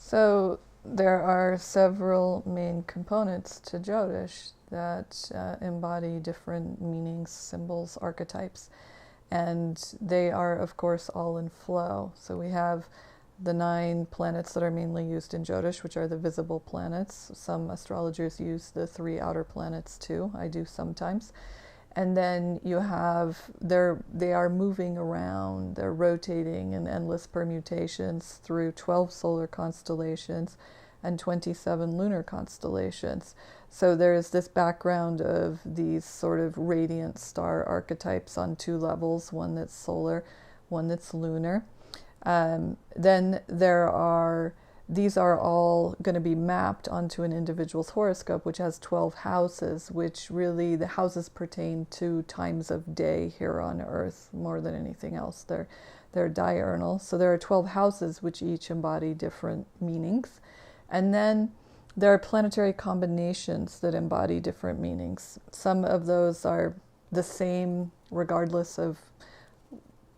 So there are several main components to Jyotish that embody different meanings, symbols, archetypes, and they are, of course, all in flow. So we have the 9 planets that are mainly used in Jyotish, which are the visible planets. Some astrologers use the 3 outer planets too. I do sometimes. And then you have, they are moving around, they're rotating in endless permutations through 12 solar constellations and 27 lunar constellations. So there's this background of these sort of radiant star archetypes on 2 levels, one that's solar, one that's lunar. Then these are all going to be mapped onto an individual's horoscope, which has 12 houses, which really the houses pertain to times of day here on Earth more than anything else. They're diurnal. So there are 12 houses which each embody different meanings. And then there are planetary combinations that embody different meanings. Some of those are the same regardless of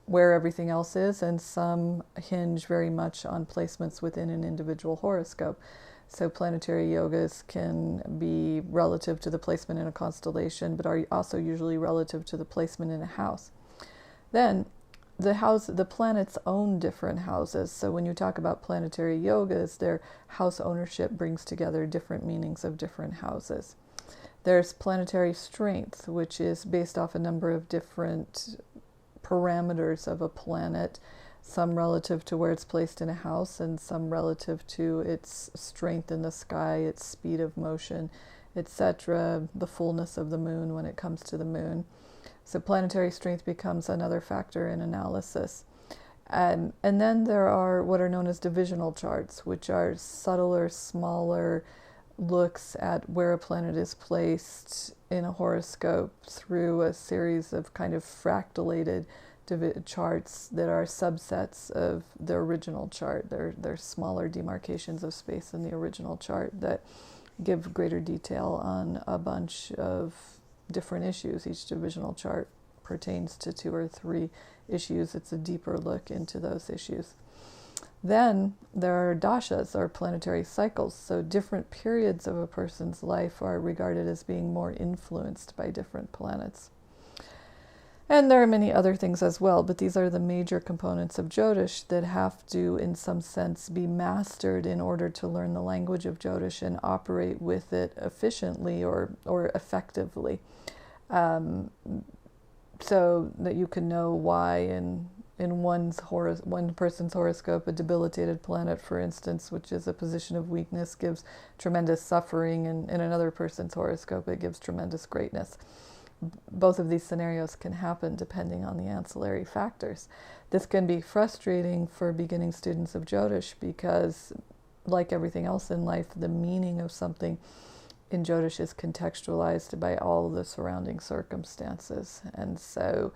where everything else is, and some hinge very much on placements within an individual horoscope. So planetary yogas can be relative to the placement in a constellation, but are also usually relative to the placement in a house. Then the planets own different houses. So when you talk about planetary yogas, their house ownership brings together different meanings of different houses. There's planetary strength, which is based off a number of different parameters of a planet, some relative to where it's placed in a house and some relative to its strength in the sky, its speed of motion, etc., the fullness of the moon when it comes to the moon. So planetary strength becomes another factor in analysis. And then there are what are known as divisional charts, which are subtler, smaller looks at where a planet is placed in a horoscope through a series of kind of fractalated charts that are subsets of the original chart. They're smaller demarcations of space in the original chart that give greater detail on a bunch of different issues. Each divisional chart pertains to 2 or 3 issues. It's a deeper look into those issues. Then there are dashas, or planetary cycles. So different periods of a person's life are regarded as being more influenced by different planets. And there are many other things as well, but these are the major components of Jyotish that have to, in some sense, be mastered in order to learn the language of Jyotish and operate with it efficiently or effectively. So that you can know why in one person's horoscope, a debilitated planet, for instance, which is a position of weakness, gives tremendous suffering, and in another person's horoscope, it gives tremendous greatness. Both of these scenarios can happen depending on the ancillary factors. This can be frustrating for beginning students of Jyotish because, like everything else in life, the meaning of something in Jyotish is contextualized by all the surrounding circumstances. And so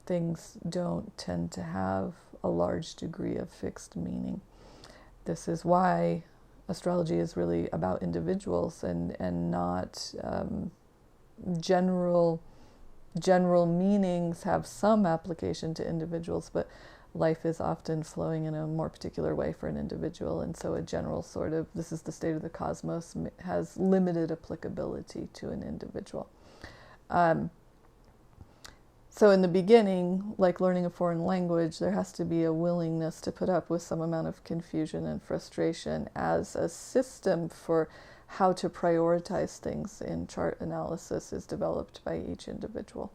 things don't tend to have a large degree of fixed meaning. This is why astrology is really about individuals and not general meanings have some application to individuals, but life is often flowing in a more particular way for an individual, and so a general sort of this is the state of the cosmos has limited applicability to an individual. So in the beginning, like learning a foreign language, there has to be a willingness to put up with some amount of confusion and frustration as a system for how to prioritize things in chart analysis is developed by each individual.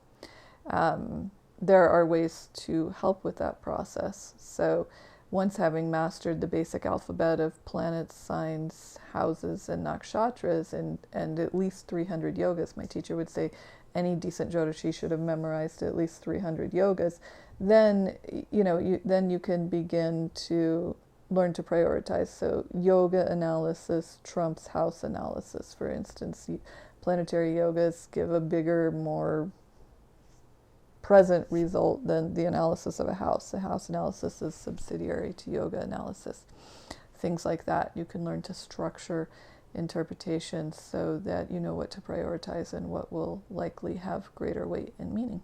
There are ways to help with that process. So once having mastered the basic alphabet of planets, signs, houses, and nakshatras, and at least 300 yogas, my teacher would say any decent Jyotishi should have memorized at least 300 yogas, then you can begin to learn to prioritize. So yoga analysis trumps house analysis, for instance. Planetary yogas give a bigger, more present result than the analysis of a house. The house analysis is subsidiary to yoga analysis. Things like that. You can learn to structure interpretation so that you know what to prioritize and what will likely have greater weight and meaning.